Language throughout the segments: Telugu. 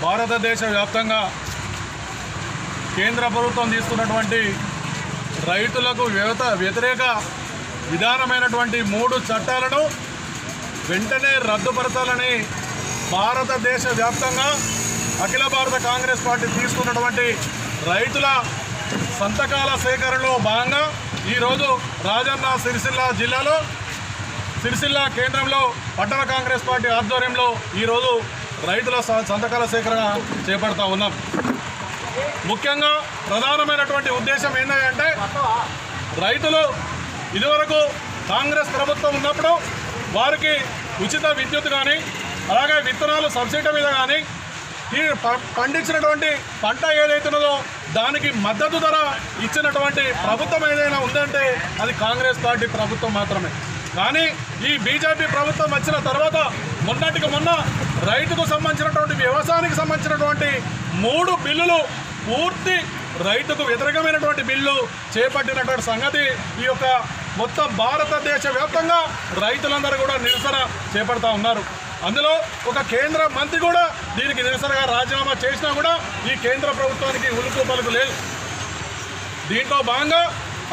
భారతదేశ వ్యాప్తంగా కేంద్ర ప్రభుత్వం తీసుకున్నటువంటి రైతులకు వ్యతిరేక విధానమైనటువంటి 3 చట్టాలను వెంటనే రద్దుపరచాలని భారతదేశ వ్యాప్తంగా అఖిల భారత కాంగ్రెస్ పార్టీ తీసుకున్నటువంటి రైతుల సంతకాల సేకరణలో భాగంగా ఈరోజు రాజన్న సిరిసిల్ల జిల్లాలో సిరిసిల్ల కేంద్రంలో పట్టణ కాంగ్రెస్ పార్టీ ఆధ్వర్యంలో ఈరోజు రైతుల సంతకాల సేకరణ చేపడతా ఉన్నాం. ముఖ్యంగా ప్రధానమైనటువంటి ఉద్దేశం ఏంటంటే రైతులు ఇదివరకు కాంగ్రెస్ ప్రభుత్వం ఉన్నప్పుడు వారికి ఉచిత విద్యుత్ కానీ అలాగే విత్తనాలు సబ్సిడీ మీద కానీ ఈ పండించినటువంటి పంట ఏదైతున్నదో దానికి మద్దతు ధర ఇచ్చినటువంటి ప్రభుత్వం ఏదైనా ఉందంటే అది కాంగ్రెస్ పార్టీ ప్రభుత్వం మాత్రమే. కానీ ఈ బీజేపీ ప్రభుత్వం వచ్చిన తర్వాత మొన్నటికి మొన్న రైతుకు సంబంధించినటువంటి వ్యవసాయానికి సంబంధించినటువంటి 3 బిల్లులు పూర్తి రైతుకు వ్యతిరేకమైనటువంటి బిల్లు చేపట్టినటువంటి సంగతి ఈ యొక్క మొత్తం భారతదేశ వ్యాప్తంగా రైతులందరూ కూడా నిరసన చేపడతా ఉన్నారు. అందులో ఒక కేంద్ర మంత్రి కూడా దీనికి నిరసనగా రాజీనామా చేసినా కూడా ఈ కేంద్ర ప్రభుత్వానికి ఉలుకు పలుకు లేదు. దీంట్లో భాగంగా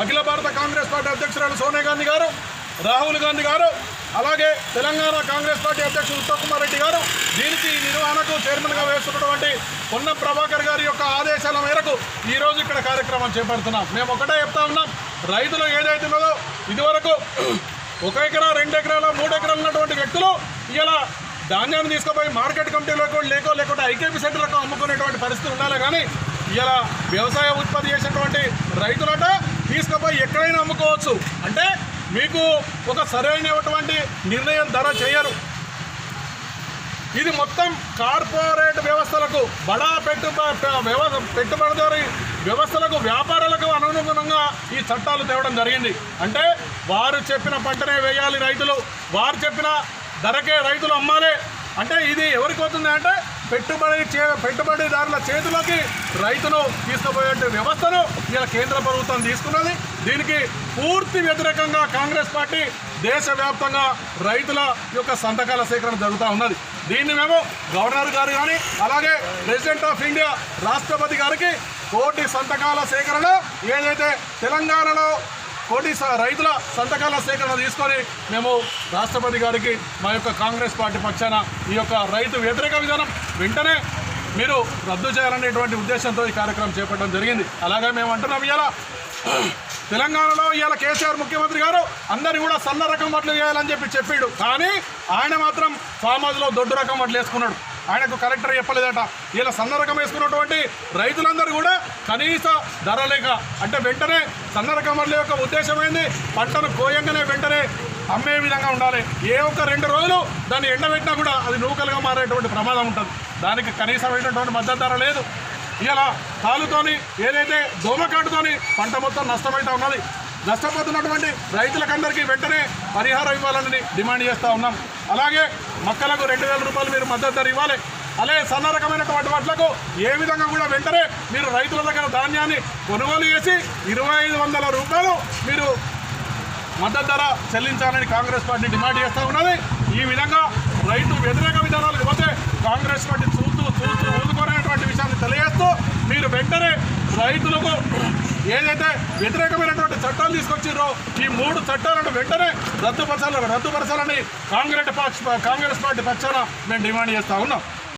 అఖిల భారత కాంగ్రెస్ పార్టీ అధ్యక్షురాలు సోనియా గాంధీ గారు, రాహుల్ గాంధీ గారు, అలాగే తెలంగాణ కాంగ్రెస్ పార్టీ అధ్యక్షుడు ఉత్తమ్ కుమార్ రెడ్డి గారు దీనికి నిర్వహణకు చైర్మన్గా వేస్తున్నటువంటి పొన్నం ప్రభాకర్ గారి యొక్క ఆదేశాల మేరకు ఈరోజు ఇక్కడ కార్యక్రమం చేపడుతున్నాం. మేము ఒకటే చెప్తా ఉన్నాం, రైతులు ఏదైతే ఉన్నదో ఇదివరకు 1 ఎకరా 2 ఎకరాల 3 ఎకరాలు ఉన్నటువంటి వ్యక్తులు ఇలా ధాన్యాన్ని తీసుకుపోయి మార్కెట్ కమిటీలకు లేకుంటే ఐకేపీ సెంటర్లకు అమ్ముకునేటువంటి పరిస్థితి ఉండాలి. కానీ ఇలా వ్యవసాయ ఉత్పత్తి చేసేటువంటి రైతులట తీసుకుపోయి ఎక్కడైనా అమ్ముకోవచ్చు. అంటే మీకు ఒక సరైనటువంటి నిర్ణయం ధర చేయరు. ఇది మొత్తం కార్పొరేట్ వ్యవస్థలకు బడా పెట్టుబడిదారీ వ్యవస్థలకు వ్యాపారాలకు అనుగుణంగా ఈ చట్టాలు తేవడం జరిగింది. అంటే వారు చెప్పిన పంటనే వేయాలి రైతులు, వారు చెప్పిన ధరకే రైతులు అమ్మాలి. అంటే ఇది ఎవరికి అవుతుంది అంటే పెట్టుబడిదారుల చేతిలోకి రైతును తీసుకుపోయే వ్యవస్థను ఇలా కేంద్ర ప్రభుత్వం తీసుకున్నది. దీనికి పూర్తి వ్యతిరేకంగా కాంగ్రెస్ పార్టీ దేశవ్యాప్తంగా రైతుల యొక్క సంతకాల సేకరణ జరుగుతూ ఉన్నది. దీన్ని మేము గవర్నర్ గారు కానీ అలాగే ప్రెసిడెంట్ ఆఫ్ ఇండియా రాష్ట్రపతి గారికి 1,000,000 సంతకాల సేకరణ ఏదైతే తెలంగాణలో 1,000,000 రైతుల సంతకాల సేకరణ తీసుకొని మేము రాష్ట్రపతి గారికి మా యొక్క కాంగ్రెస్ పార్టీ పక్షాన ఈ యొక్క రైతు వ్యతిరేక విధానం వెంటనే మీరు రద్దు చేయాలనేటువంటి ఉద్దేశంతో ఈ కార్యక్రమం చేపట్టడం జరిగింది. అలాగే మేము అంటున్నాం, ఇవాళ తెలంగాణలో ఇవాళ కేసీఆర్ ముఖ్యమంత్రి గారు అందరినీ కూడా సన్న రకం వడ్లు వేయాలని చెప్పాడు. కానీ ఆయన మాత్రం ఫామ్ హౌస్లో దొడ్డు రకం వడ్లు వేసుకున్నాడు. ఆయనకు కలెక్టర్ చెప్పలేదట. ఇలా సన్న రకం వేసుకున్నటువంటి రైతులందరూ కూడా కనీస ధర లేక అంటే వెంటనే సన్న రకం వడ్ల యొక్క ఉద్దేశమైంది పంటను కోయంగానే వెంటనే అమ్మే విధంగా ఉండాలి. ఏ ఒక్క 2 రోజులు దాన్ని ఎండబెట్టినా కూడా అది నూకలుగా మారేటువంటి ప్రమాదం ఉంటుంది. దానికి కనీసమైనటువంటి మద్దతు ధర లేదు. ఇలా తాలుతోని ఏదైతే దోమకాటుతోని పంట మొత్తం నష్టమైతే ఉన్నది. నష్టపోతున్నటువంటి రైతులకందరికీ వెంటనే పరిహారం ఇవ్వాలని డిమాండ్ చేస్తూ ఉన్నాం. అలాగే మొక్కలకు 2,000 రూపాయలు మీరు మద్దతు ధర ఇవ్వాలి. అలాగే సన్న రకమైనటువంటి వాటిలకు ఏ విధంగా కూడా వెంటనే మీరు రైతుల దగ్గర ధాన్యాన్ని కొనుగోలు చేసి 2,500 రూపాయలు మీరు మద్దతు ధర చెల్లించాలని కాంగ్రెస్ పార్టీ డిమాండ్ చేస్తూ ఉన్నది. ఈ విధంగా రైతు వ్యతిరేక విధానాలకు పోతే కాంగ్రెస్ పార్టీ చూస్తూ ఊదుకోనేటువంటి విషయాన్ని తెలియజేస్తూ మీరు వెంటనే రైతులకు ఏదైతే వ్యతిరేకమైనటువంటి చట్టాలు తీసుకొచ్చారో ఈ 3 చట్టాలను వెంటనే రద్దుపరచాలని కాంగ్రెస్ పార్టీ పక్షాన మేము డిమాండ్ చేస్తూ ఉన్నాం.